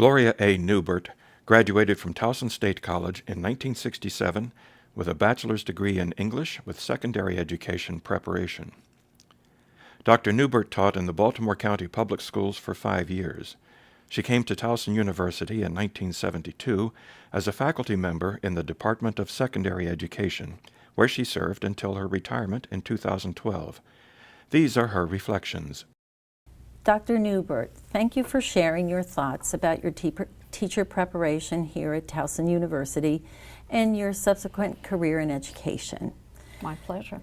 Gloria A. Neubert graduated from Towson State College in 1967 with a bachelor's degree in English with secondary education preparation. Dr. Neubert taught in the Baltimore County Public Schools for 5 years. She came to Towson University in 1972 as a faculty member in the Department of Secondary Education, where she served until her retirement in 2012. These are her reflections. Dr. Neubert, thank you for sharing your thoughts about your teacher preparation here at Towson University and your subsequent career in education. My pleasure.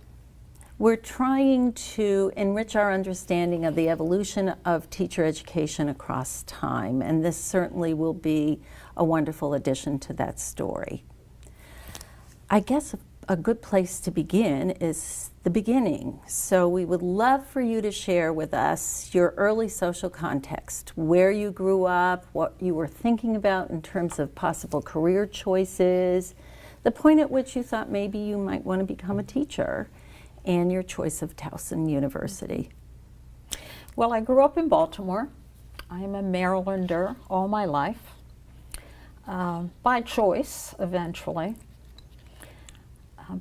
We're trying to enrich our understanding of the evolution of teacher education across time, and this certainly will be a wonderful addition to that story. I guess a good place to begin is the beginning. So we would love for you to share with us your early social context, where you grew up, what you were thinking about in terms of possible career choices, the point at which you thought maybe you might want to become a teacher, and your choice of Towson University. Well, I grew up in Baltimore. I am a Marylander all my life, by choice eventually.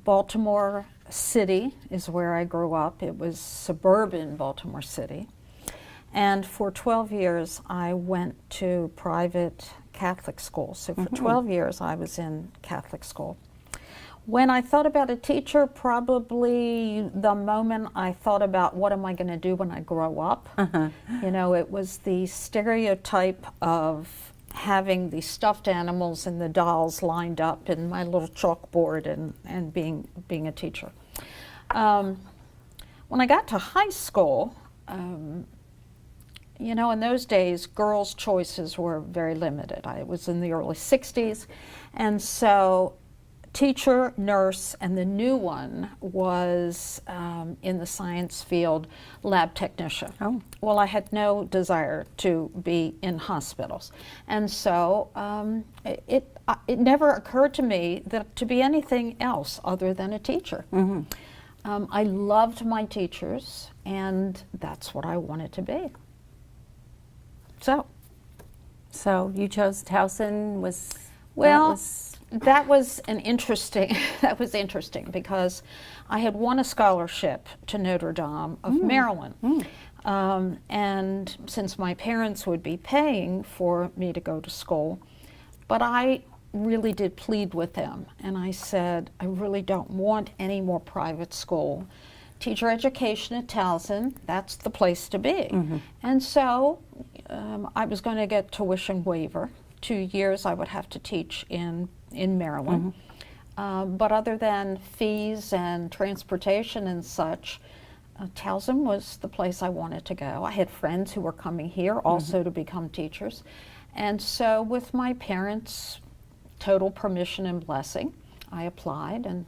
Baltimore City is where I grew up. It was suburban Baltimore City. And for 12 years, I went to private Catholic school. So for 12 years, I was in Catholic school. When I thought about a teacher, probably the moment I thought about what am I going to do when I grow up, you know, it was the stereotype of having the stuffed animals and the dolls lined up in my little chalkboard and being a teacher. When I got to high school, you know, in those days, girls' choices were very limited. I was in the early 60s, and so teacher, nurse, and the new one was in the science field, lab technician. Oh. Well, I had no desire to be in hospitals. And so it never occurred to me that to be anything else other than a teacher. I loved my teachers, and that's what I wanted to be. So you chose Towson that was interesting because I had won a scholarship to Notre Dame of Maryland. And since my parents would be paying for me to go to school, but I really did plead with them, and I said, I really don't want any more private school. Teacher education at Towson, that's the place to be. And so I was going to get tuition waiver. 2 years I would have to teach in Maryland. But other than fees and transportation and such, Towson was the place I wanted to go. I had friends who were coming here also to become teachers. And so with my parents' total permission and blessing, I applied and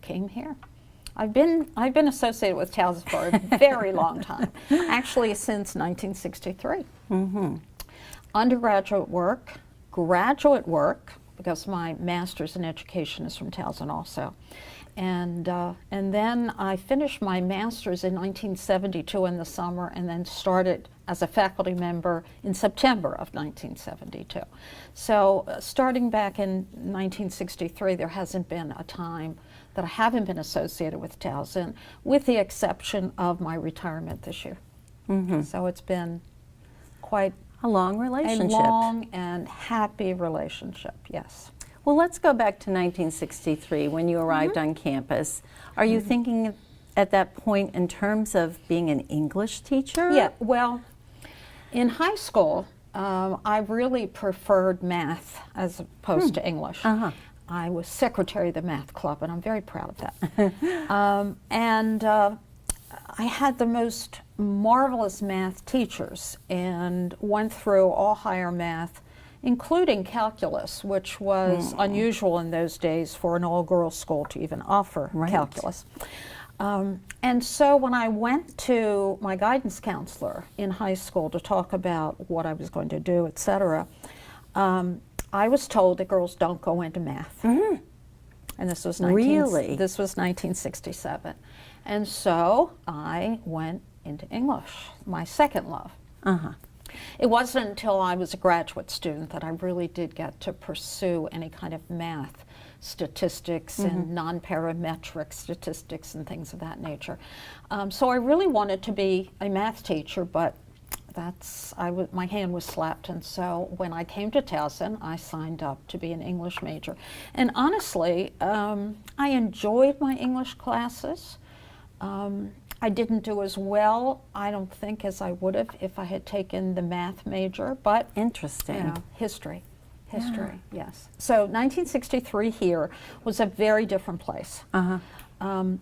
came here. I've been associated with Towson for a very long time, actually since 1963. Undergraduate work, graduate work, because my master's in education is from Towson also. And then I finished my master's in 1972 in the summer, and then started as a faculty member in September of 1972. So starting back in 1963, there hasn't been a time that I haven't been associated with Towson, with the exception of my retirement this year. So it's been quite a long relationship. A long and happy relationship, yes. Well, let's go back to 1963 when you arrived on campus. Are you thinking at that point in terms of being an English teacher? Yeah, well, in high school, I really preferred math as opposed to English. I was secretary of the math club, and I'm very proud of that. I had the most marvelous math teachers and went through all higher math, including calculus, which was unusual in those days for an all-girls school to even offer calculus. And so when I went to my guidance counselor in high school to talk about what I was going to do, etc., I was told that girls don't go into math. And this was this was 1967. And so I went into English, my second love. It wasn't until I was a graduate student that I really did get to pursue any kind of math, statistics, and non-parametric statistics and things of that nature. So I really wanted to be a math teacher, but my hand was slapped, and so when I came to Towson, I signed up to be an English major. And honestly, I enjoyed my English classes. I didn't do as well, I don't think, as I would have if I had taken the math major, but Interesting. you know, history, yes. So 1963 here was a very different place. I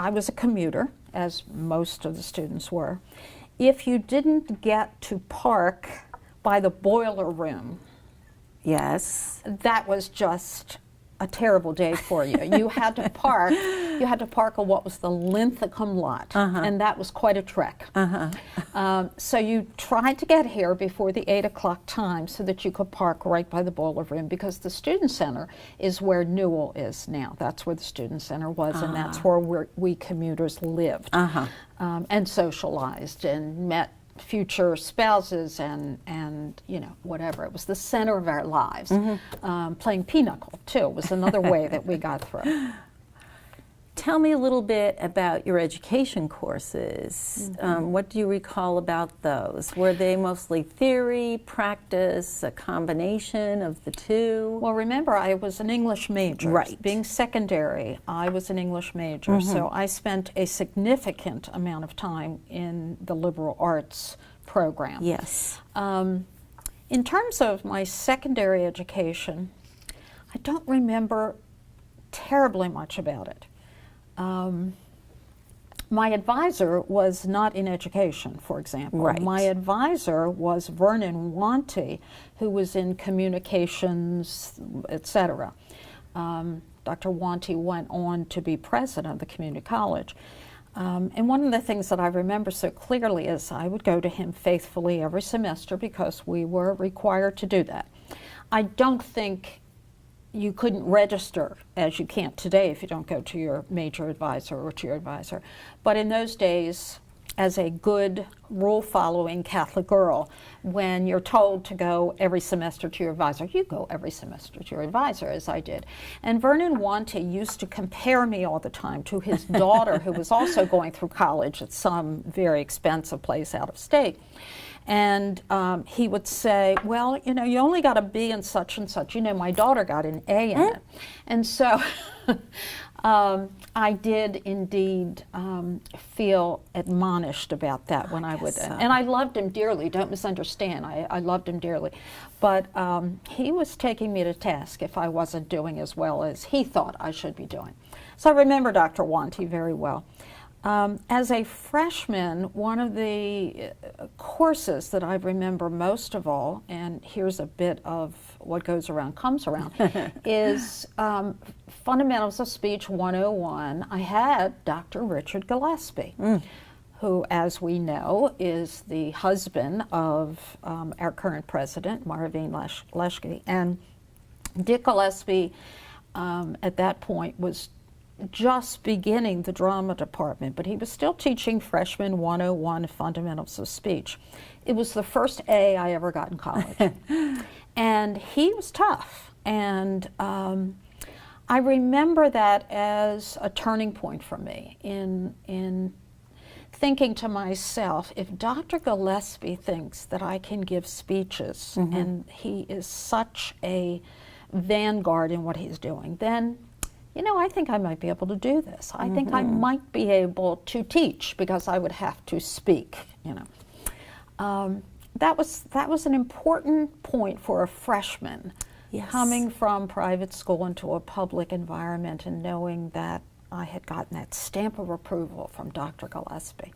was a commuter, as most of the students were. If you didn't get to park by the boiler room, Yes. that was just a terrible day for you. You had to park. You had to park on what was the Linthicum lot, and that was quite a trek. So you tried to get here before the 8 o'clock time so that you could park right by the boiler room, because the student center is where Newell is now. That's where the student center was, and that's where we commuters lived and socialized and met future spouses and you know, whatever. It was the center of our lives. Playing pinochle too was another way that we got through. Tell me a little bit about your education courses. What do you recall about those? Were they mostly theory, practice, a combination of the two? Well, remember, I was an English major. Right. Being secondary, I was an English major, so I spent a significant amount of time in the liberal arts program. Yes. In terms of my secondary education, I don't remember terribly much about it. My advisor was not in education, for example. Right. My advisor was Vernon Wanty, who was in communications, etc. Dr. Wanty went on to be president of the community college. And one of the things that I remember so clearly is I would go to him faithfully every semester because we were required to do that. I don't think you couldn't register, as you can't today, if you don't go to your major advisor or to your advisor. But in those days, as a good rule-following Catholic girl, when you're told to go every semester to your advisor, you go every semester to your advisor, as I did. And Vernon Wanty used to compare me all the time to his daughter, who was also going through college at some very expensive place out of state. And he would say, well, you know, you only got a B in such and such. You know, my daughter got an A in it. And so I did indeed feel admonished about that when I would. So. And I loved him dearly, don't misunderstand. I loved him dearly. But he was taking me to task if I wasn't doing as well as he thought I should be doing. So I remember Dr. Wanty very well. As a freshman, one of the courses that I remember most of all, and here's a bit of what goes around comes around, is Fundamentals of Speech 101. I had Dr. Richard Gillespie, who, as we know, is the husband of our current president, Marvin Leshke. And Dick Gillespie, at that point, was just beginning the drama department, but he was still teaching freshman 101 Fundamentals of Speech. It was the first A I ever got in college. And he was tough. And I remember that as a turning point for me in thinking to myself, if Dr. Gillespie thinks that I can give speeches and he is such a vanguard in what he's doing, then you know, I think I might be able to do this. I think I might be able to teach because I would have to speak, you know. That was an important point for a freshman, coming from private school into a public environment and knowing that I had gotten that stamp of approval from Dr. Gillespie.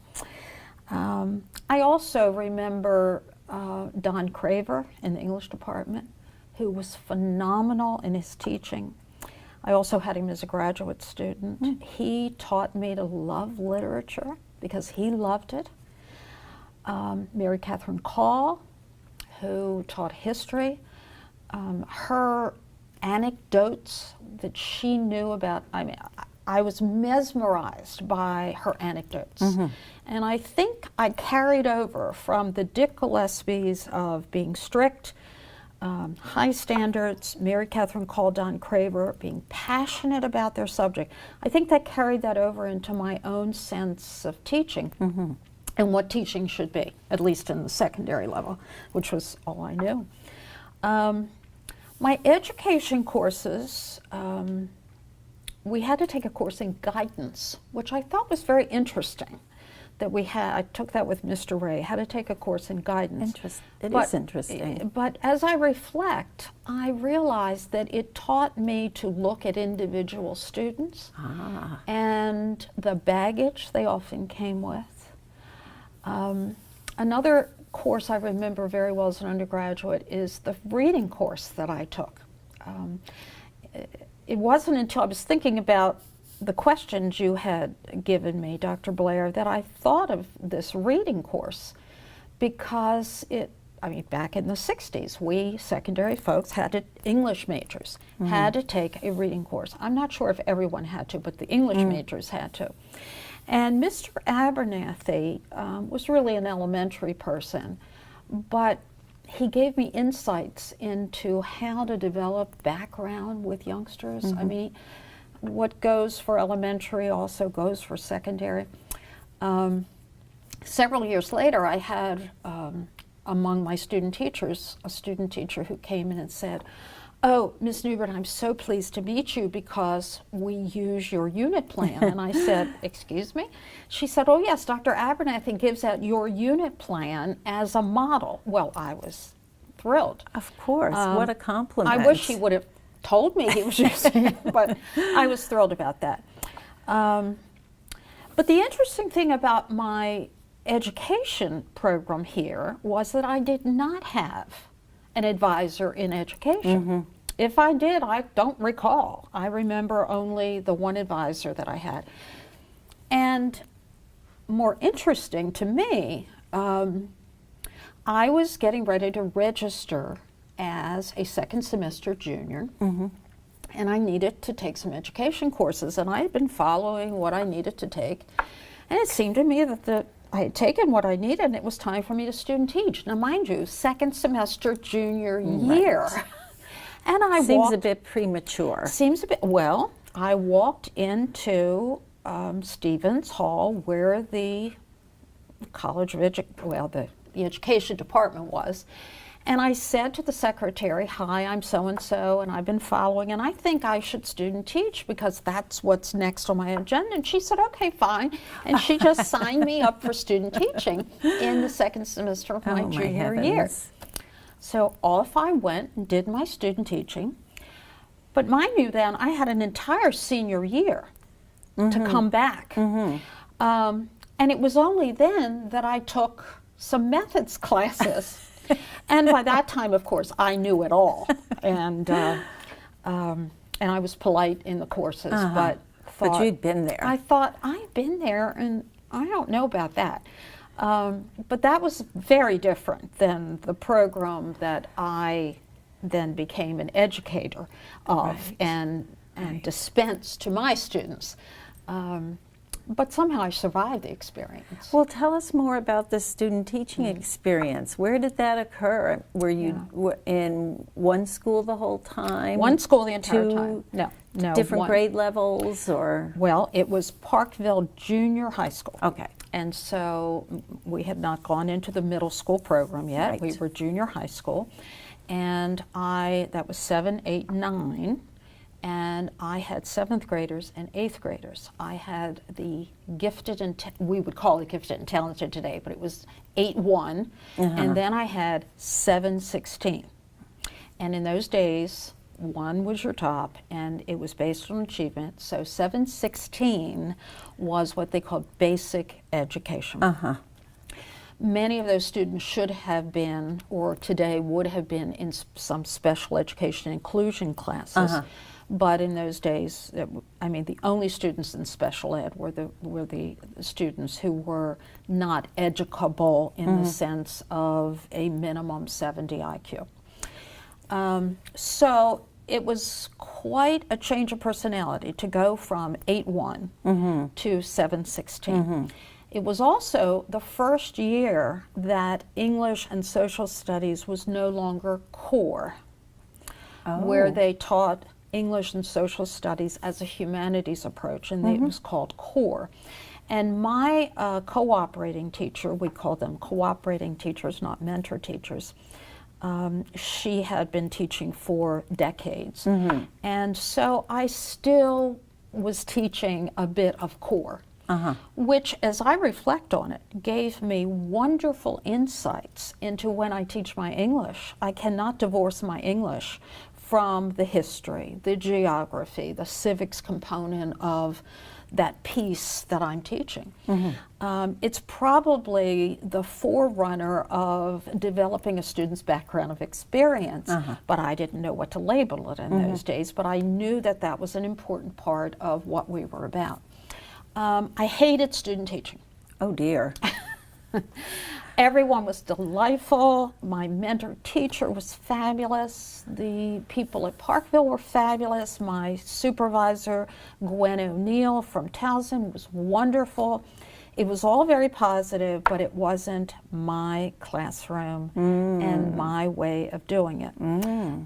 I also remember Don Craver in the English department, who was phenomenal in his teaching. I also had him as a graduate student. He taught me to love literature because he loved it. Mary Catherine Call, who taught history, her anecdotes that she knew about, I mean, I was mesmerized by her anecdotes. And I think I carried over from the Dick Gillespies of being strict, high standards, Mary Catherine Caldon Craver, being passionate about their subject. I think that carried that over into my own sense of teaching and what teaching should be, at least in the secondary level, which was all I knew. My education courses, we had to take a course in guidance, which I thought was very interesting. That we had, I took that with Mr. Ray, had to take a course in guidance. It is interesting. But as I reflect, I realized that it taught me to look at individual students and the baggage they often came with. Another course I remember very well as an undergraduate is the reading course that I took. It wasn't until I was thinking about the questions you had given me, Dr. Blair, that I thought of this reading course, because back in the 60s, we secondary folks English majors had to take a reading course. I'm not sure if everyone had to, but the English majors had to. And Mr. Abernathy was really an elementary person, but he gave me insights into how to develop background with youngsters. I mean, what goes for elementary also goes for secondary. Several years later, I had among my student teachers, a student teacher who came in and said, "Oh, Ms. Neubert, I'm so pleased to meet you because we use your unit plan." And I said, "Excuse me?" She said, "Oh yes, Dr. Abernathy gives out your unit plan as a model." Well, I was thrilled. Of course, what a compliment. I wish he would have told me he was using it, but I was thrilled about that. But the interesting thing about my education program here was that I did not have an advisor in education. If I did, I don't recall. I remember only the one advisor that I had. And more interesting to me, I was getting ready to register as a second semester junior, and I needed to take some education courses, and I had been following what I needed to take, and it seemed to me that I had taken what I needed and it was time for me to student teach. Now mind you, second semester junior year. And I Seems a bit premature. Seems a bit, well, I walked into Stevens Hall where the College of the education department was. And I said to the secretary, "Hi, I'm so-and-so, and I've been following, and I think I should student teach because that's what's next on my agenda." And she said, "Okay, fine." And she just signed me up for student teaching in the second semester of my junior year. So off I went and did my student teaching. But mind you then, I had an entire senior year to come back. And it was only then that I took some methods classes. And by that time, of course, I knew it all, and I was polite in the courses. But you'd been there. I thought I've been there, and I don't know about that. But that was very different than the program that I then became an educator of and dispensed to my students. But somehow I survived the experience. Well, tell us more about the student teaching experience. Where did that occur? Were you in one school the whole time? One school the entire time. No. Different grade levels, or? Well, it was Parkville Junior High School. Okay. And so we had not gone into the middle school program yet. Right. We were junior high school. And that was 7, 8, 9. And I had 7th graders and 8th graders. I had the gifted and we would call it gifted and talented today, but it was 8-1, and then I had 7-16. And in those days, 1 was your top, and it was based on achievement. So 7-16 was what they called basic education. Many of those students should have been, or today would have been, in some special education inclusion classes. But in those days, the only students in special ed were the students who were not educable in the sense of a minimum 70 IQ. So it was quite a change of personality to go from 8-1 to 7-16. It was also the first year that English and social studies was no longer core, where they taught English and social studies as a humanities approach, and it was called core. And my cooperating teacher, we call them cooperating teachers, not mentor teachers, she had been teaching for decades. And so I still was teaching a bit of core, which, as I reflect on it, gave me wonderful insights into when I teach my English. I cannot divorce my English from the history, the geography, the civics component of that piece that I'm teaching. It's probably the forerunner of developing a student's background of experience, but I didn't know what to label it in those days, but I knew that that was an important part of what we were about. I hated student teaching. Oh dear. Everyone was delightful. My mentor teacher was fabulous. The people at Parkville were fabulous. My supervisor, Gwen O'Neill from Towson, was wonderful. It was all very positive, but it wasn't my classroom and my way of doing it.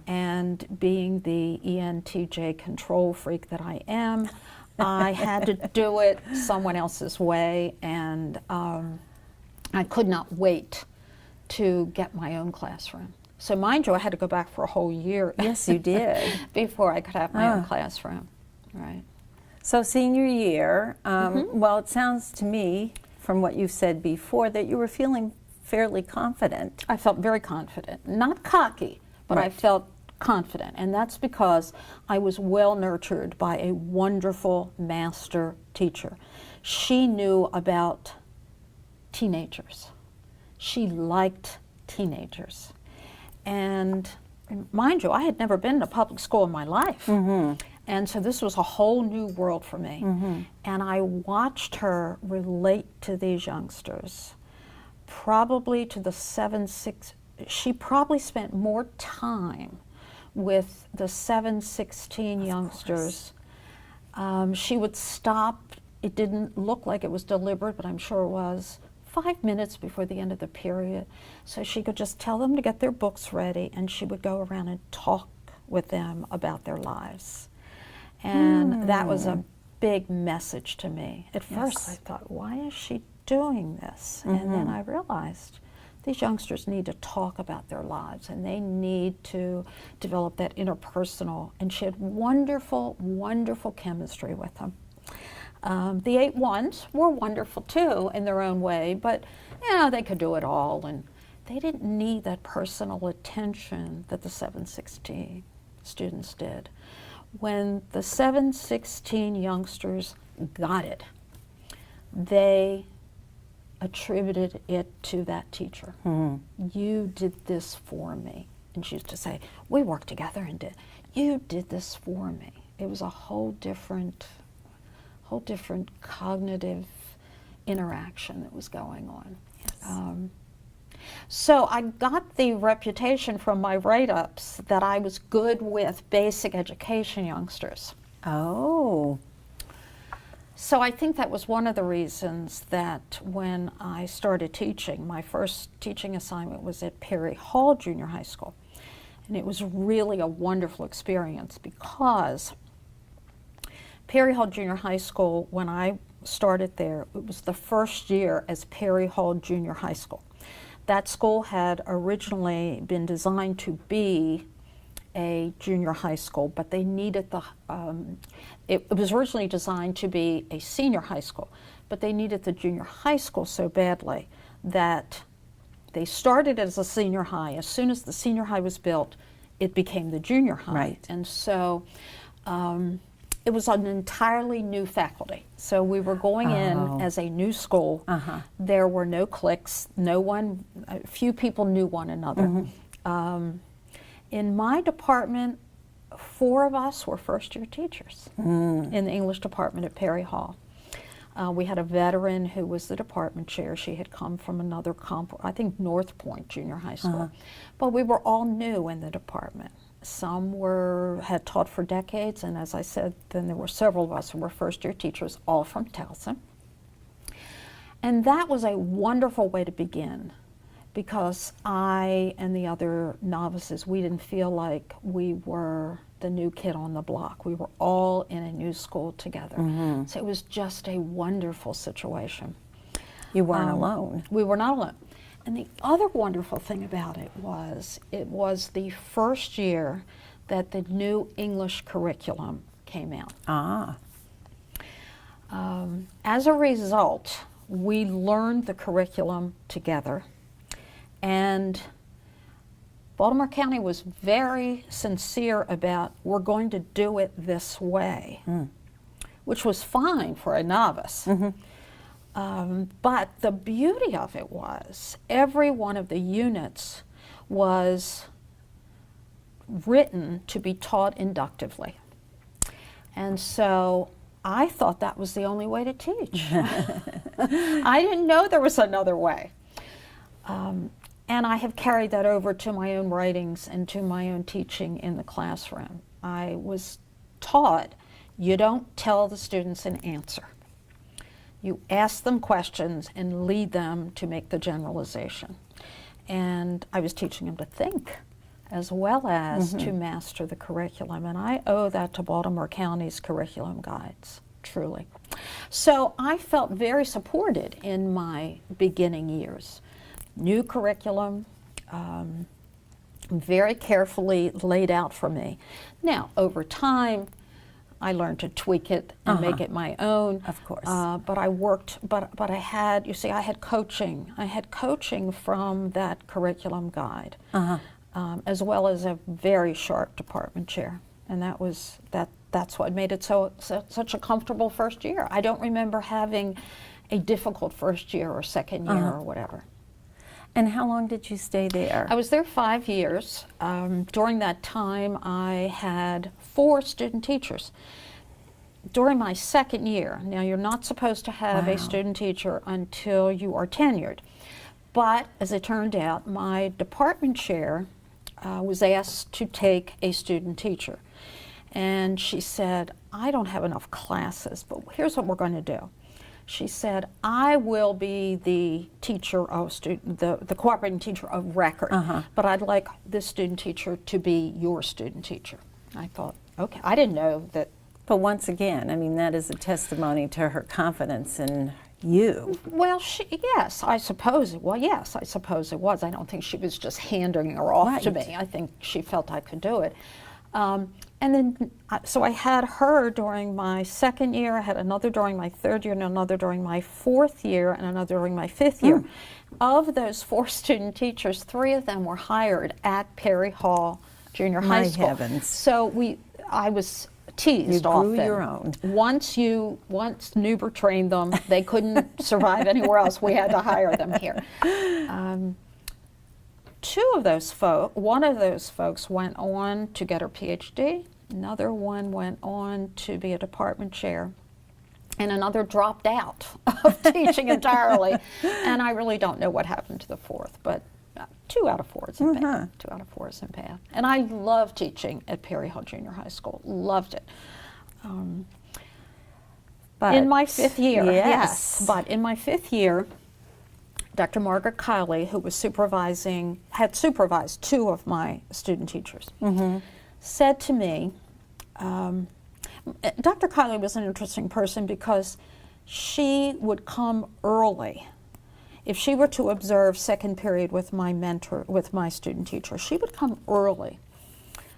And being the ENTJ control freak that I am, I had to do it someone else's way, and I could not wait to get my own classroom. So mind you, I had to go back for a whole year. Yes, you did. Before I could have my own classroom, right. So senior year, well, it sounds to me, from what you've said before, that you were feeling fairly confident. I felt very confident. Not cocky, but I felt confident. And that's because I was well nurtured by a wonderful master teacher. She knew about teenagers. She liked teenagers. And mind you, I had never been in a public school in my life. And so this was a whole new world for me. And I watched her relate to these youngsters, probably to the 7-6. She probably spent more time with the 7-16 youngsters. She would stop. It didn't look like it was deliberate, but I'm sure it was. 5 minutes before the end of the period, so she could just tell them to get their books ready, and she would go around and talk with them about their lives. And that was a big message to me. At first I thought, why is she doing this? And then I realized these youngsters need to talk about their lives, and they need to develop that interpersonal, and she had wonderful, wonderful chemistry with them. The 8-1s were wonderful too in their own way, but you know, they could do it all, and they didn't need that personal attention that the 7-16 students did. When the 7-16 youngsters got it, they attributed it to that teacher. You did this for me. And she used to say, we worked together and you did this for me. It was a whole different cognitive interaction that was going on. So I got the reputation from my write-ups that I was good with basic education youngsters. Oh. So I think that was one of the reasons that when I started teaching, my first teaching assignment was at Perry Hall Junior High School. And it was really a wonderful experience because Perry Hall Junior High School, when I started there, it was the first year as Perry Hall Junior High School. That school had originally been designed to be a junior high school, but they needed the, it was originally designed to be a senior high school, but they needed the junior high school so badly that they started as a senior high. As soon as the senior high was built, it became the junior high. Right. And so it was an entirely new faculty. So we were going in as a new school. There were no cliques, a few people knew one another. In my department, 4 of us were first-year teachers in the English department at Perry Hall. We had a veteran who was the department chair. She had come from another I think North Point Junior High School. But we were all new in the department. Some had taught for decades, and as I said, then there were several of us who were first-year teachers, all from Towson. And that was a wonderful way to begin, because I and the other novices, we didn't feel like we were the new kid on the block. We were all in a new school together. So it was just a wonderful situation. You weren't alone. We were not alone. And the other wonderful thing about it was the first year that the new English curriculum came out. As a result, we learned the curriculum together, and Baltimore County was very sincere about, we're going to do it this way, which was fine for a novice. But the beauty of it was every one of the units was written to be taught inductively. And so I thought that was the only way to teach. I didn't know there was another way. And I have carried that over to my own writings and to my own teaching in the classroom. I was taught, you don't tell the students an answer. You ask them questions and lead them to make the generalization. And I was teaching them to think as well as to master the curriculum. And I owe that to Baltimore County's curriculum guides, truly. So I felt very supported in my beginning years. New curriculum, very carefully laid out for me. Now, over time, I learned to tweak it and make it my own. Of course. But I worked, but I had, you see, I had coaching. I had coaching from that curriculum guide, as well as a very sharp department chair. And that's what made it such a comfortable first year. I don't remember having a difficult first year or second year or whatever. And how long did you stay there? I was there 5 years. During that time, I had 4 student teachers. During my second year, now you're not supposed to have a student teacher until you are tenured, but as it turned out, my department chair was asked to take a student teacher. And she said, I don't have enough classes, but here's what we're going to do. She said, I will be the teacher of the cooperating teacher of record, but I'd like this student teacher to be your student teacher. I thought, okay, I didn't know that. But once again, I mean, that is a testimony to her confidence in you. Well, yes, I suppose it was. Yes, I suppose it was. I don't think she was just handing her off to me. I think she felt I could do it. And then, so I had her during my second year, I had another during my third year, and another during my fourth year, and another during my fifth year. Of those 4 student teachers, 3 of them were hired at Perry Hall Junior High School. My heavens. So I was teased often. You grew your own. Once Neubert trained them, they couldn't survive anywhere else. We had to hire them here. One of those folks went on to get her PhD. Another one went on to be a department chair, and another dropped out of teaching entirely. And I really don't know what happened to the 4th, but 2 out of 4 isn't bad. 2 out of 4 isn't bad. And I loved teaching at Perry Hall Junior High School. Loved it. But in my 5th year, yes. But in my 5th year, Dr. Margaret Kiley, who was had supervised 2 of my student teachers, said to me, Dr. Kiley was an interesting person because she would come early. If she were to observe second period with my student teacher, she would come early.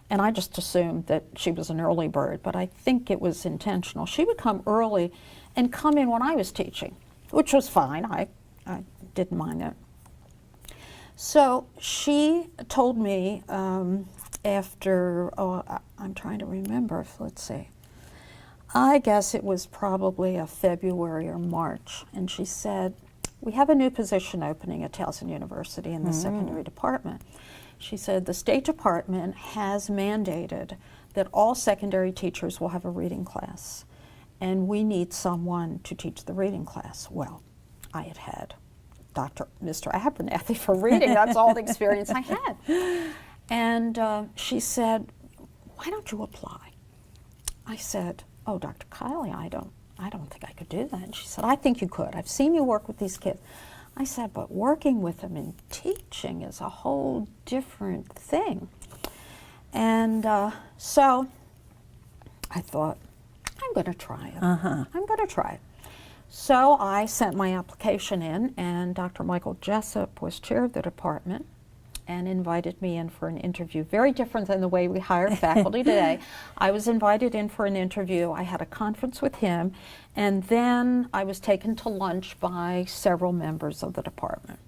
And I just assumed that she was an early bird, but I think it was intentional. She would come early and come in when I was teaching, which was fine. I didn't mind that. So she told me after, I'm trying to remember, let's see, I guess it was probably a February or March, and she said, we have a new position opening at Towson University in the secondary department. She said, the State Department has mandated that all secondary teachers will have a reading class, and we need someone to teach the reading class. Well, I had Mr. Abernathy for reading. That's all the experience I had. And she said, why don't you apply? I said, oh, Dr. Kiley, I don't think I could do that. And she said, I think you could. I've seen you work with these kids. I said, but working with them in teaching is a whole different thing. And so I thought, I'm going to try it. I'm going to try it. So I sent my application in, and Dr. Michael Jessup was chair of the department and invited me in for an interview. Very different than the way we hire faculty today. I was invited in for an interview. I had a conference with him, and then I was taken to lunch by several members of the department.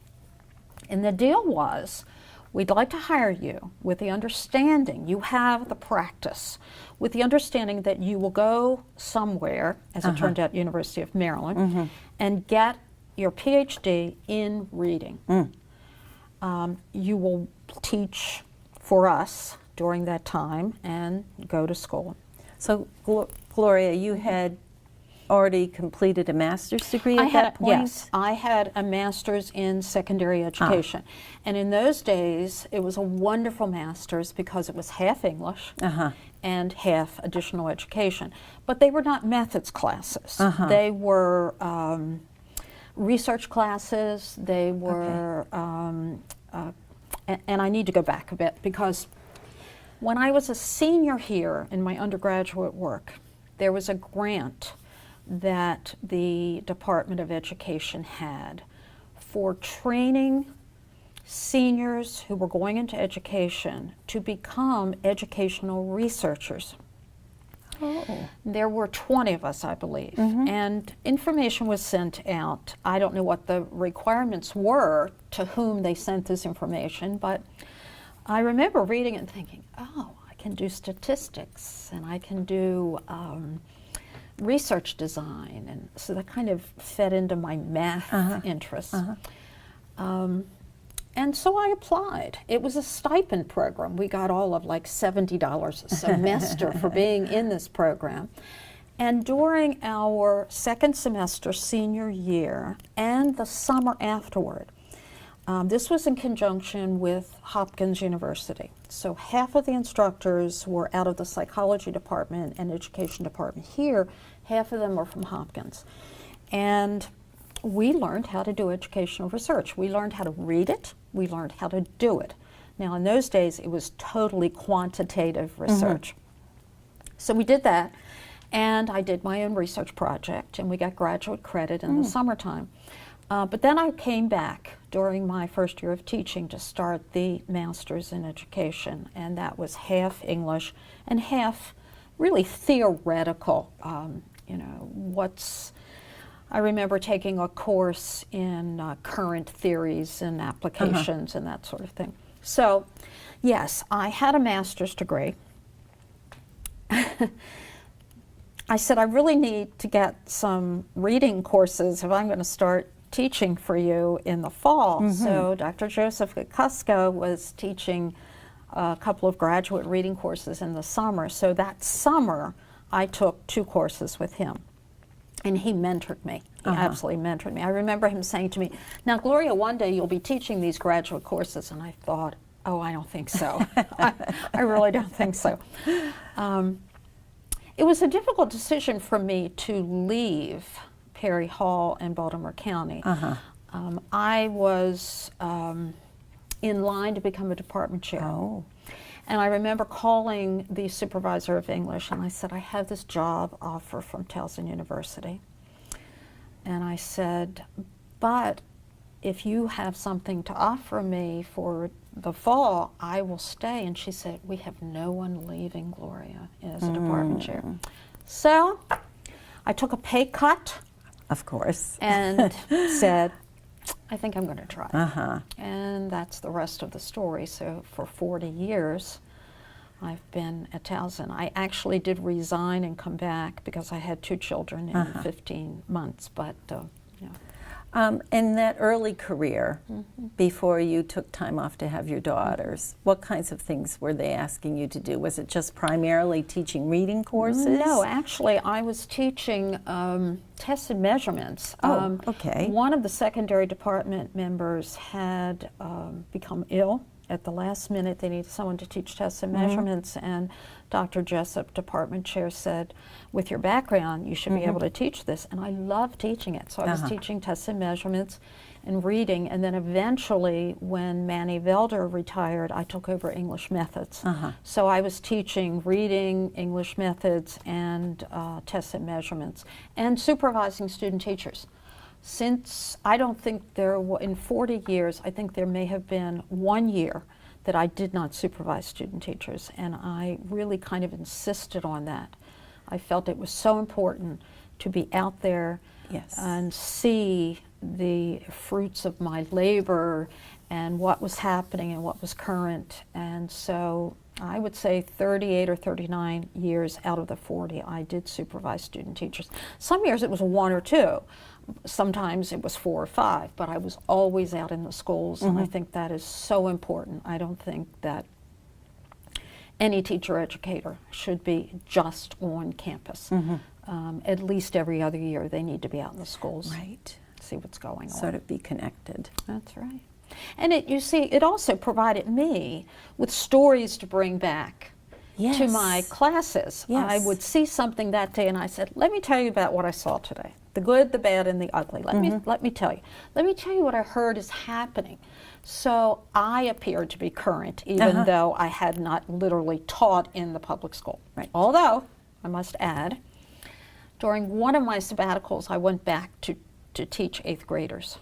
And the deal was, we'd like to hire you with the understanding, you have the practice, with the understanding that you will go somewhere, as it turned out, University of Maryland, and get your PhD in reading. You will teach for us during that time and go to school. So, Gloria, you had already completed a master's degree at that point? Yes, I had a master's in secondary education. And in those days, it was a wonderful master's because it was half English and half additional education. But they were not methods classes. They were research classes. They were, and I need to go back a bit, because when I was a senior here in my undergraduate work, there was a grant that the Department of Education had for training seniors who were going into education to become educational researchers. There were 20 of us, I believe, and information was sent out. I don't know what the requirements were to whom they sent this information, but I remember reading it and thinking, oh, I can do statistics and I can do research design, and so that kind of fed into my math interests. And so I applied. It was a stipend program. We got all of like $70 a semester for being in this program. And during our second semester senior year and the summer afterward, this was in conjunction with Hopkins University. So half of the instructors were out of the psychology department and education department here, half of them were from Hopkins. And we learned how to do educational research. We learned how to read it, we learned how to do it. Now in those days it was totally quantitative research. So we did that, and I did my own research project, and we got graduate credit in the summertime. But then I came back during my first year of teaching to start the master's in education, and that was half English and half really theoretical. You know, I remember taking a course in current theories and applications and that sort of thing. So, yes, I had a master's degree. I said, I really need to get some reading courses if I'm going to start teaching for you in the fall. So Dr. Joseph Kusko was teaching a couple of graduate reading courses in the summer. So that summer, I took 2 courses with him. And he mentored me. He absolutely mentored me. I remember him saying to me, now, Gloria, one day you'll be teaching these graduate courses. And I thought, oh, I don't think so. I really don't think so. It was a difficult decision for me to leave Perry Hall and Baltimore County. I was in line to become a department chair. And I remember calling the supervisor of English, and I said, I have this job offer from Towson University. And I said, but if you have something to offer me for the fall, I will stay. And she said, we have no one leaving, Gloria, as a department chair. So I took a pay cut. Of course. And said, I think I'm going to try. And that's the rest of the story. So for 40 years, I've been at Towson. I actually did resign and come back because I had 2 children in 15 months. But yeah. In that early career, before you took time off to have your daughters, what kinds of things were they asking you to do? Was it just primarily teaching reading courses? No, actually, I was teaching tests and measurements. Okay. One of the secondary department members had become ill at the last minute they needed someone to teach tests and measurements, and Dr. Jessup, department chair, said, with your background, you should be able to teach this. And I love teaching it. So I was teaching tests and measurements and reading, and then eventually when Manny Velder retired, I took over English methods. So I was teaching reading, English methods, and tests and measurements, and supervising student teachers. Since, I don't think there were, in 40 years, I think there may have been 1 year that I did not supervise student teachers, and I really kind of insisted on that. I felt it was so important to be out there and see the fruits of my labor and what was happening and what was current. And so I would say 38 or 39 years out of the 40 I did supervise student teachers. Some years it was 1 or 2. Sometimes it was 4 or 5, but I was always out in the schools, and I think that is so important. I don't think that any teacher educator should be just on campus. At least every other year they need to be out in the schools. Right. See what's going on. Sort of be connected. That's right. And you see, it also provided me with stories to bring back to my classes. I would see something that day and I said, let me tell you about what I saw today. The good, the bad, and the ugly. Let me tell you. Let me tell you what I heard is happening. So I appeared to be current, even though I had not literally taught in the public school. Right. Although, I must add, during one of my sabbaticals, I went back to teach 8th graders.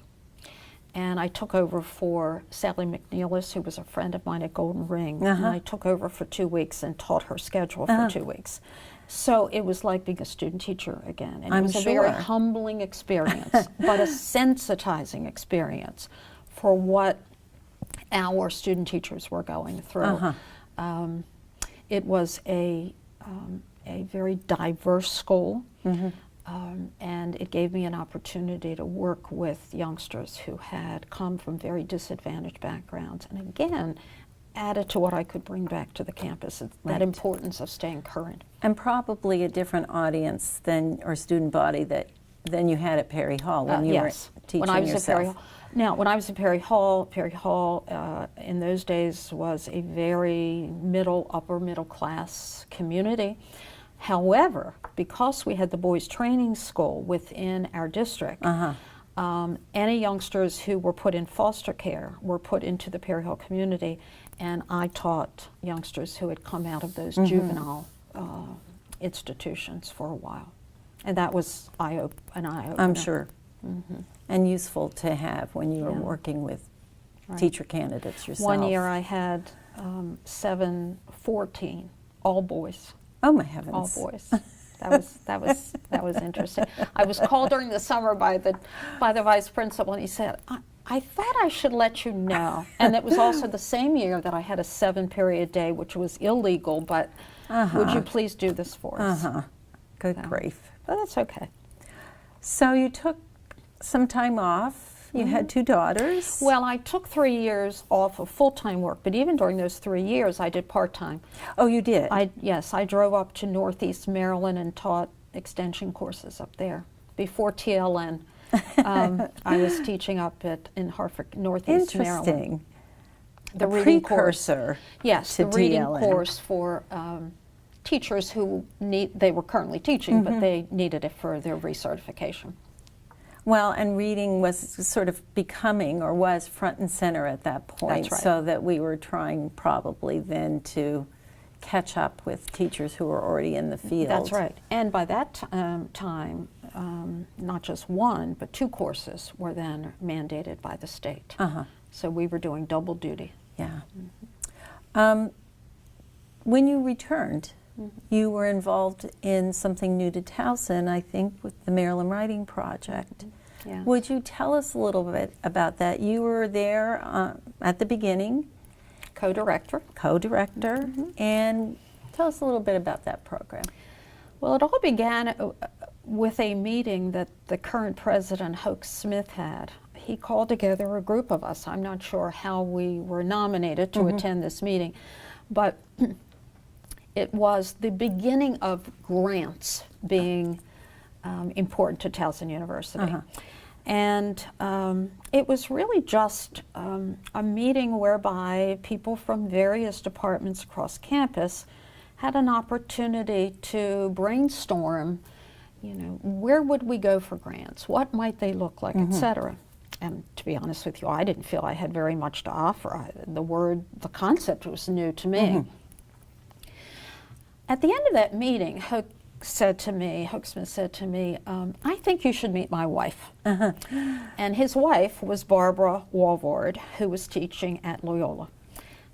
And I took over for Sally McNeilis, who was a friend of mine at Golden Ring. And I took over for 2 weeks and taught her schedule for 2 weeks. So it was like being a student teacher again. And it was a very humbling experience, but a sensitizing experience for what our student teachers were going through. It was a very diverse school. And it gave me an opportunity to work with youngsters who had come from very disadvantaged backgrounds, and again, added to what I could bring back to the campus, that importance of staying current. And probably a different audience than, or student body than you had at Perry Hall when you were teaching when I was yourself. At Perry Hall. Now, when I was at Perry Hall in those days was a very upper middle class community. However, because we had the boys training school within our district, any youngsters who were put in foster care were put into the Perry Hall community, and I taught youngsters who had come out of those juvenile institutions for a while. And that was an eye-opener. I'm sure. And useful to have when you were working with teacher candidates yourself. 1 year I had 14, all boys. Oh my heavens! All boys. That was interesting. I was called during the summer by the vice principal, and he said, I thought I should let you know. And it was also the same year that I had a 7-period day, which was illegal, but would you please do this for us? Good grief. But that's okay. So you took some time off. You had 2 daughters. Well, I took 3 years off of full-time work, but even during those 3 years, I did part-time. Oh, you did? Yes, I drove up to Northeast Maryland and taught extension courses up there. Before TLN, I was teaching up in Hartford, Northeast Maryland. Interesting. The reading precursor course. Yes, to the reading TLN. course for teachers who they were currently teaching, but they needed it for their recertification. Well, and reading was sort of becoming, or was front and center at that point. That's right. So that we were trying probably then to catch up with teachers who were already in the field. That's right. And by that time, not just 1, but 2 courses were then mandated by the state. So we were doing double duty. Yeah. When you returned, you were involved in something new to Towson, I think, with the Maryland Writing Project. Yeah. Would you tell us a little bit about that? You were there at the beginning. Co-director. Co-director. And tell us a little bit about that program. Well, it all began with a meeting that the current president, Hoke Smith, had. He called together a group of us. I'm not sure how we were nominated to attend this meeting, but it was the beginning of grants being important to Towson University. And it was really just a meeting whereby people from various departments across campus had an opportunity to brainstorm, where would we go for grants? What might they look like, et cetera. And to be honest with you, I didn't feel I had very much to offer. The concept was new to me. At the end of that meeting, Hoaxman said to me, I think you should meet my wife. And his wife was Barbara Walvard, who was teaching at Loyola.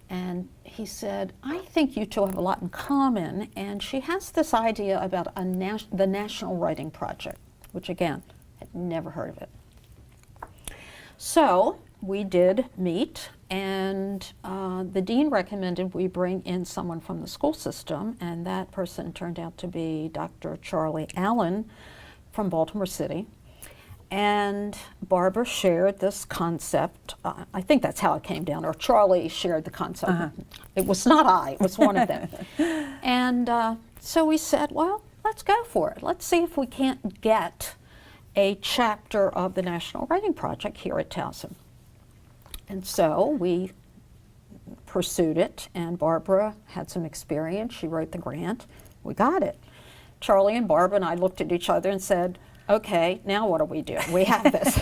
And he said, I think you two have a lot in common, and she has this idea about the National Writing Project, which again, I'd never heard of it. So we did meet, and the dean recommended we bring in someone from the school system, and that person turned out to be Dr. Charlie Allen from Baltimore City. And Barbara shared this concept. I think that's how it came down, or Charlie shared the concept. It was not I, it was one of them. And so we said, well, let's go for it. Let's see if we can't get a chapter of the National Writing Project here at Towson. And so we pursued it, and Barbara had some experience. She wrote the grant. We got it. Charlie and Barbara and I looked at each other and said, okay, now what do we do? We have this.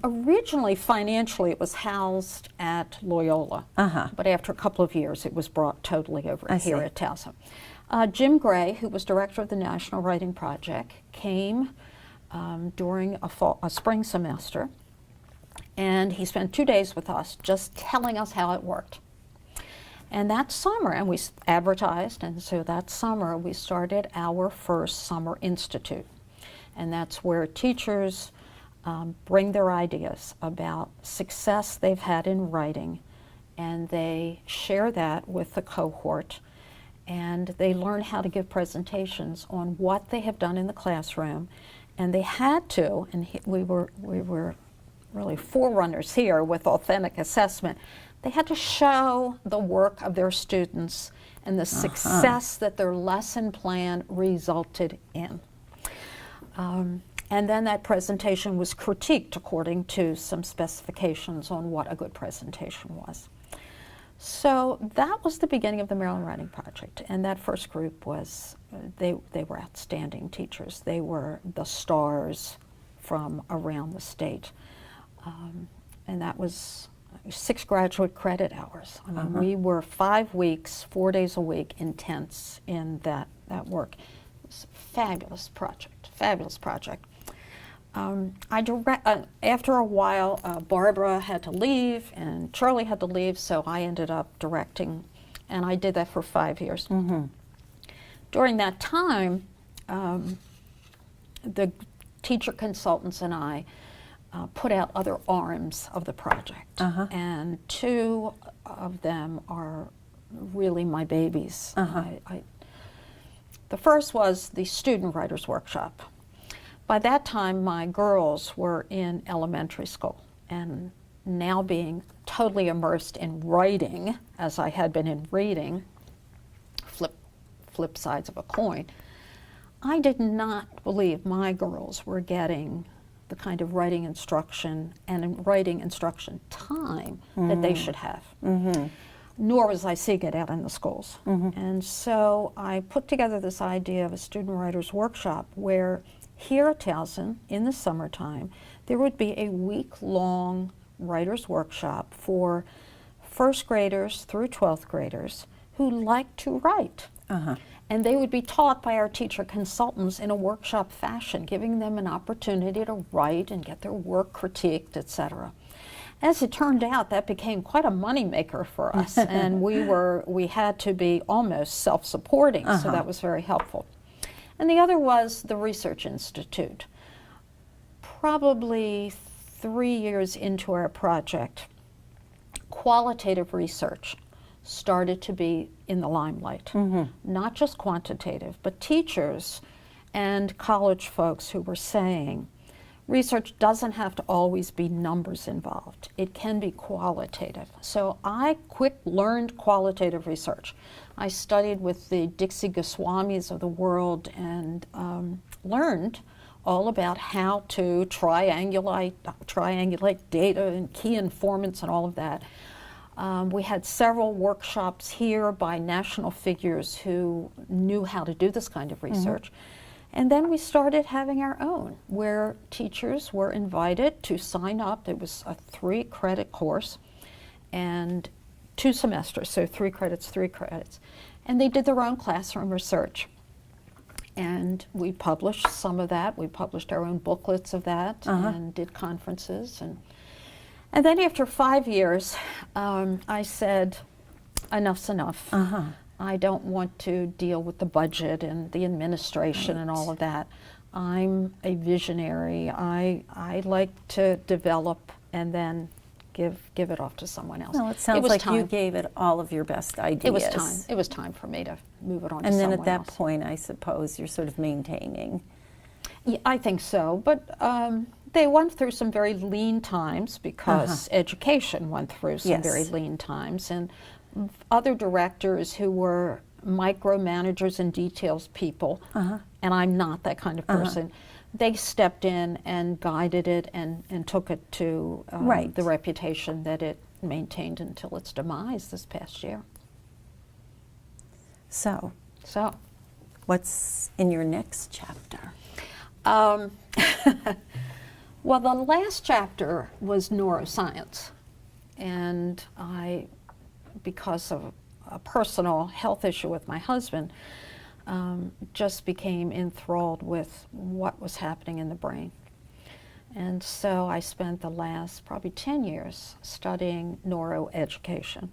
Originally, financially, it was housed at Loyola, but after a couple of years, it was brought totally over here at Towson. Jim Gray, who was director of the National Writing Project, came during a spring semester, and he spent 2 days with us just telling us how it worked. And that summer, and we advertised, and so that summer we started our first summer institute. And that's where teachers bring their ideas about success they've had in writing, and they share that with the cohort, and they learn how to give presentations on what they have done in the classroom. And they had to, and we were really forerunners here with authentic assessment, they had to show the work of their students and the success that their lesson plan resulted in. And then that presentation was critiqued according to some specifications on what a good presentation was. So that was the beginning of the Maryland Writing Project, and that first group was, they were outstanding teachers. They were the stars from around the state. And that was 6 graduate credit hours. I mean, we were 5 weeks, 4 days a week, intense in that work. It was a fabulous project, fabulous project. After a while, Barbara had to leave and Charlie had to leave, so I ended up directing, and I did that for 5 years. During that time, the teacher consultants and I put out other arms of the project, and 2 of them are really my babies. The first was the Student Writers Workshop. By that time, my girls were in elementary school, and now being totally immersed in writing, as I had been in reading, flip sides of a coin, I did not believe my girls were getting the kind of writing instruction and writing instruction time that they should have. Nor was I seeing it out in the schools. And so I put together this idea of a Student Writers Workshop where here at Towson, in the summertime, there would be a week-long writers workshop for first graders through 12th graders who like to write. And they would be taught by our teacher consultants in a workshop fashion, giving them an opportunity to write and get their work critiqued, etc. As it turned out, that became quite a moneymaker for us, and we had to be almost self-supporting, so that was very helpful. And the other was the Research Institute. Probably 3 years into our project, qualitative research started to be in the limelight. Not just quantitative, but teachers and college folks who were saying, research doesn't have to always be numbers involved. It can be qualitative. So I learned qualitative research. I studied with the Dixie Goswamis of the world and learned all about how to triangulate data and key informants and all of that. We had several workshops here by national figures who knew how to do this kind of research. And then we started having our own, where teachers were invited to sign up. It was a 3-credit course and 2 semesters, so 3 credits, 3 credits. And they did their own classroom research. And we published some of that. We published our own booklets of that and did conferences. And then after 5 years, I said, enough's enough. I don't want to deal with the budget and the administration and all of that. I'm a visionary. I like to develop and then give it off to someone else. Well, it sounds like you gave it all of your best ideas. It was time. It was time for me to move it on to someone else. And then at that point, I suppose, you're sort of maintaining. Yeah, I think so. But they went through some very lean times because education went through some very lean times. And other directors who were micromanagers and details people, and I'm not that kind of person, they stepped in and guided it and took it to the reputation that it maintained until its demise this past year. So, what's in your next chapter? Well, the last chapter was neuroscience, and because of a personal health issue with my husband, just became enthralled with what was happening in the brain. And so I spent the last probably 10 years studying neuroeducation,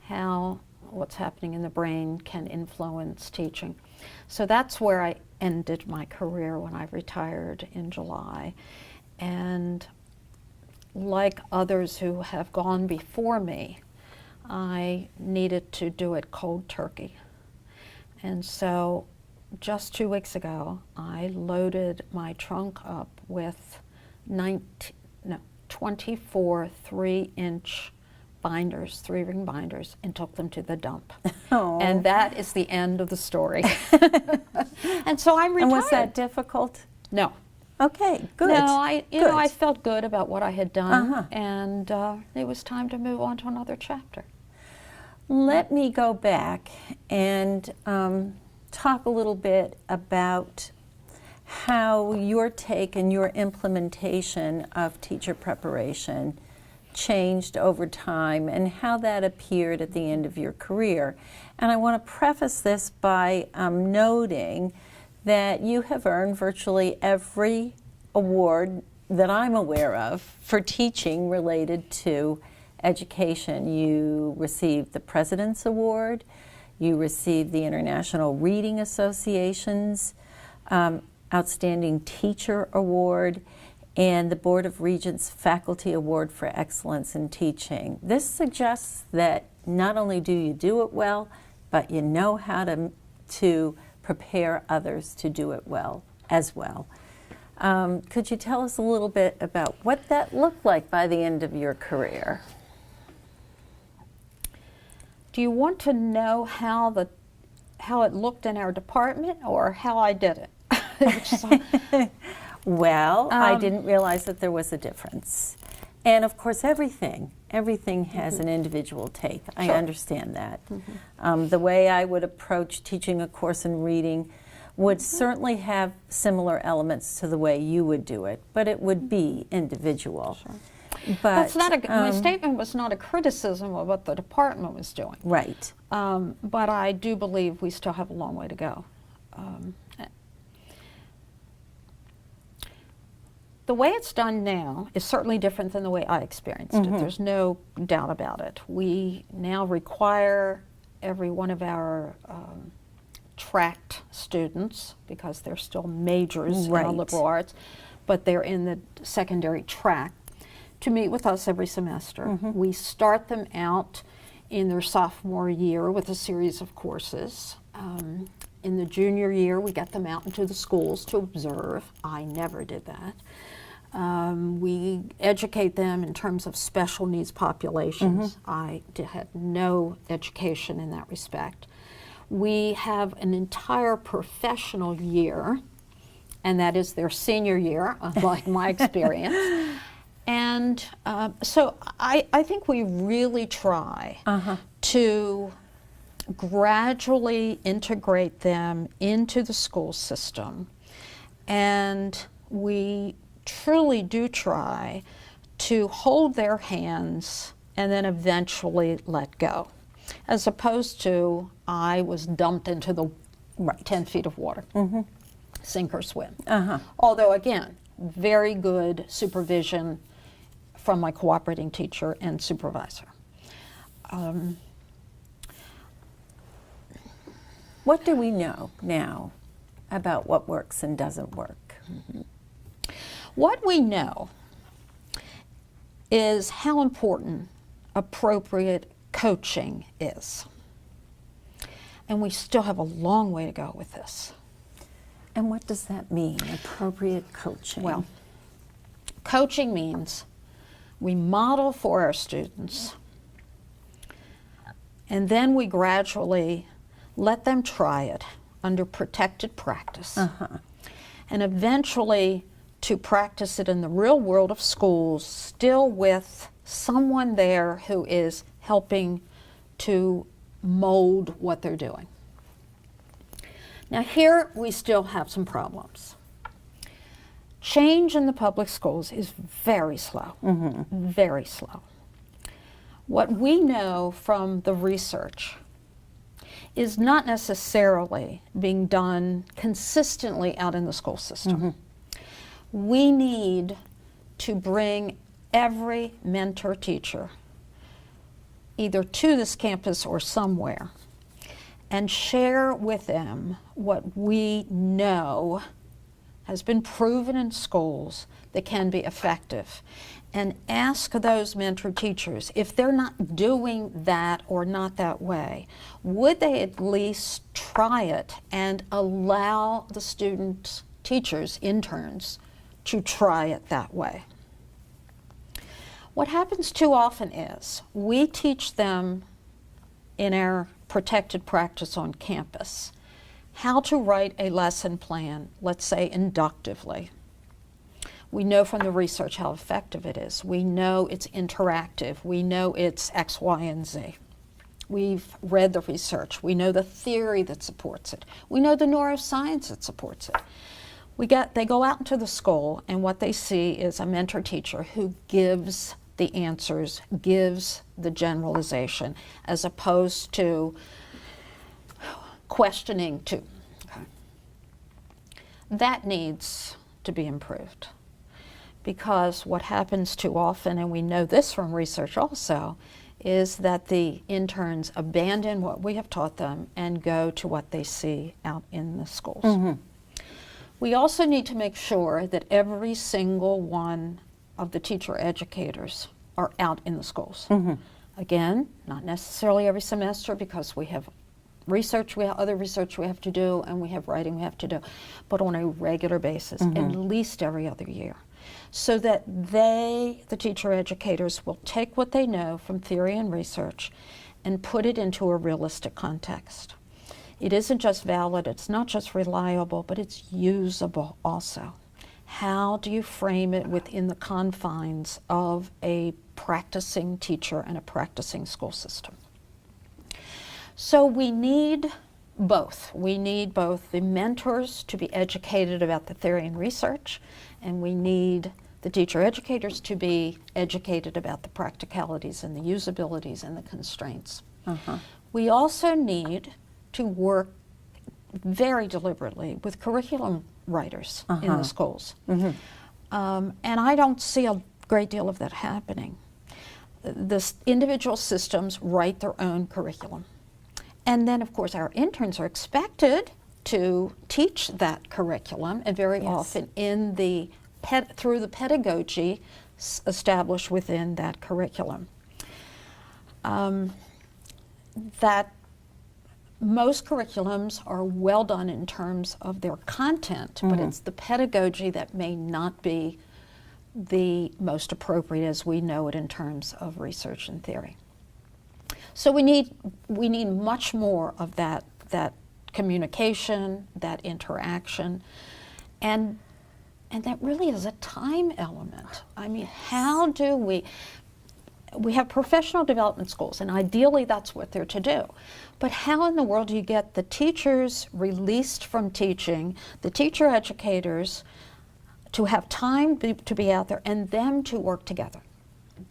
how what's happening in the brain can influence teaching. So that's where I ended my career when I retired in July. And like others who have gone before me, I needed to do it cold turkey. And so just 2 weeks ago, I loaded my trunk up with 24 3-inch binders, 3-ring binders, and took them to the dump. Oh. And that is the end of the story. And so I'm retired. And was that difficult? No. Okay, good. No, I felt good about what I had done, and it was time to move on to another chapter. Let me go back and talk a little bit about how your take and your implementation of teacher preparation changed over time and how that appeared at the end of your career. And I want to preface this by noting that you have earned virtually every award that I'm aware of for teaching related to education. You received the President's Award, you received the International Reading Association's Outstanding Teacher Award, and the Board of Regents Faculty Award for Excellence in Teaching. This suggests that not only do you do it well, but you know how to prepare others to do it well as well. Could you tell us a little bit about what that looked like by the end of your career? Do you want to know how it looked in our department or how I did it? Well, I didn't realize that there was a difference. And of course, everything has an individual take. I understand that. The way I would approach teaching a course in reading would certainly have similar elements to the way you would do it, but it would be individual. But my statement was not a criticism of what the department was doing. Right. But I do believe we still have a long way to go. The way it's done now is certainly different than the way I experienced it. There's no doubt about it. We now require every one of our tracked students, because they're still majors in our liberal arts, but they're in the secondary track, to meet with us every semester. We start them out in their sophomore year with a series of courses. In the junior year, we get them out into the schools to observe. I never did that. We educate them in terms of special needs populations. I had no education in that respect. We have an entire professional year and that is their senior year, unlike my experience. And so I think we really try to gradually integrate them into the school system, and we truly do try to hold their hands and then eventually let go, as opposed to I was dumped into the 10 feet of water, sink or swim. Although again, very good supervision from my cooperating teacher and supervisor. What do we know now about what works and doesn't work? What we know is how important appropriate coaching is. And we still have a long way to go with this. And what does that mean, appropriate coaching? Well, coaching means we model for our students, and then we gradually let them try it under protected practice. And eventually to practice it in the real world of schools, still with someone there who is helping to mold what they're doing. Now here we still have some problems. Change in the public schools is very slow, very slow. What we know from the research is not necessarily being done consistently out in the school system. We need to bring every mentor teacher either to this campus or somewhere and share with them what we know has been proven in schools that can be effective, and ask those mentor teachers, if they're not doing that or not that way, would they at least try it and allow the students, teachers, interns, to try it that way. What happens too often is we teach them in our protected practice on campus how to write a lesson plan, let's say inductively. We know from the research how effective it is. We know it's interactive. We know it's X, Y, and Z. We've read the research. We know the theory that supports it. We know the neuroscience that supports it. They go out into the school, and what they see is a mentor teacher who gives the answers, gives the generalization, as opposed to questioning too. That needs to be improved, because what happens too often, and we know this from research also, is that the interns abandon what we have taught them and go to what they see out in the schools. We also need to make sure that every single one of the teacher educators are out in the schools. Again, not necessarily every semester, because we have research, we have other research we have to do, and we have writing we have to do, but on a regular basis, at least every other year, so that the teacher educators, will take what they know from theory and research and put it into a realistic context. It isn't just valid, it's not just reliable, but it's usable also. How do you frame it within the confines of a practicing teacher and a practicing school system? So we need both. We need both the mentors to be educated about the theory and research, and we need the teacher educators to be educated about the practicalities and the usabilities and the constraints. We also need to work very deliberately with curriculum writers in the schools. And I don't see a great deal of that happening. The individual systems write their own curriculum. And then, of course, our interns are expected to teach that curriculum, and very often in the through the pedagogy established within that curriculum. That most curriculums are well done in terms of their content, but it's the pedagogy that may not be the most appropriate as we know it in terms of research and theory. So we need much more of that communication, that interaction, And that really is a time element. I mean, how do we have professional development schools, and ideally that's what they're to do. But how in the world do you get the teachers released from teaching, the teacher educators to have time to be out there, and them to work together?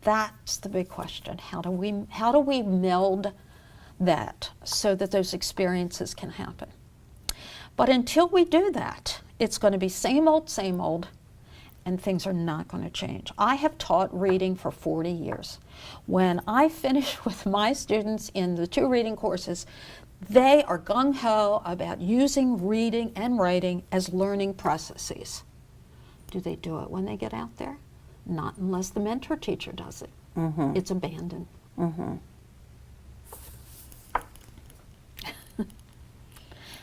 That's the big question. How do we meld that so that those experiences can happen? But until we do that, it's going to be same old, and things are not going to change. I have taught reading for 40 years. When I finish with my students in the 2 reading courses, they are gung-ho about using reading and writing as learning processes. Do they do it when they get out there? Not unless the mentor teacher does it. Mm-hmm. It's abandoned. Mm-hmm.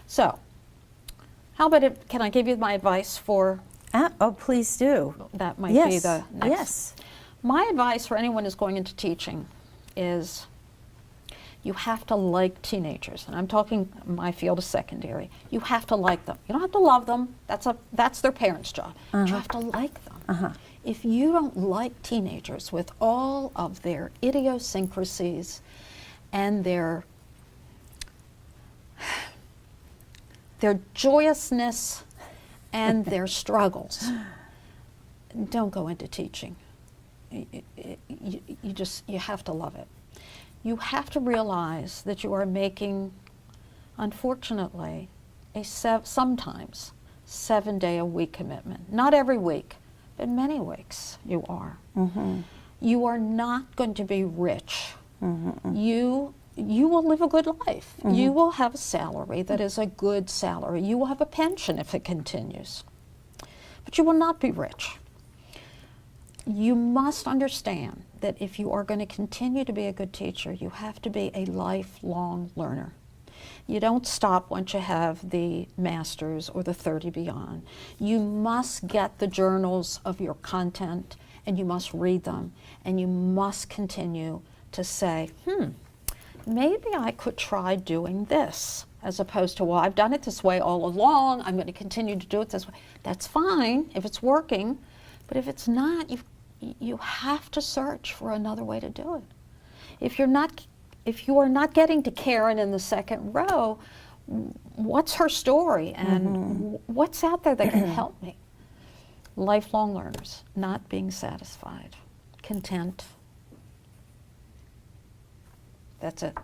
So, how about it, can I give you my advice for? Oh, please do. That might be the next. Yes. My advice for anyone who's going into teaching is you have to like teenagers. And I'm talking, my field is secondary. You have to like them. You don't have to love them. That's their parents' job. But you have to like them. If you don't like teenagers with all of their idiosyncrasies and their joyousness and their struggles, don't go into teaching. You have to love it. You have to realize that you are making, unfortunately, sometimes 7-day-a-week commitment. Not every week, but many weeks you are. Mm-hmm. You are not going to be rich. Mm-hmm. You will live a good life. Mm-hmm. You will have a salary that is a good salary. You will have a pension if it continues. But you will not be rich. You must understand that if you are going to continue to be a good teacher, you have to be a lifelong learner. You don't stop once you have the master's or the 30 beyond. You must get the journals of your content, and you must read them, and you must continue to say, maybe I could try doing this, as opposed to, well, I've done it this way all along, I'm going to continue to do it this way. That's fine if it's working, but if it's not, you have to search for another way to do it. If you are not getting to Karen in the second row, what's her story, and what's out there that can help me? Lifelong learners, not being satisfied, content. That's it.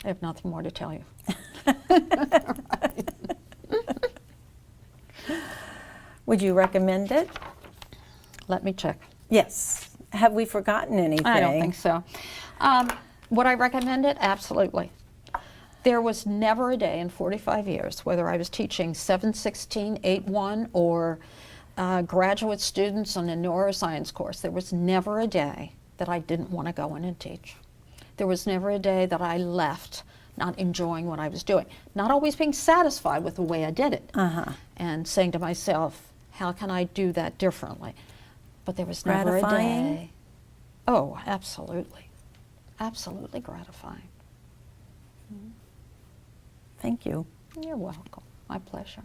I have nothing more to tell you. Would you recommend it? Let me check. Yes. Have we forgotten anything? I don't think so. Would I recommend it? Absolutely. There was never a day in 45 years, whether I was teaching 716, 81, or graduate students on a neuroscience course, there was never a day that I didn't want to go in and teach. There was never a day that I left not enjoying what I was doing, not always being satisfied with the way I did it, and saying to myself, how can I do that differently? But there was never a day. Oh, absolutely. Absolutely gratifying. Thank you. You're welcome. My pleasure.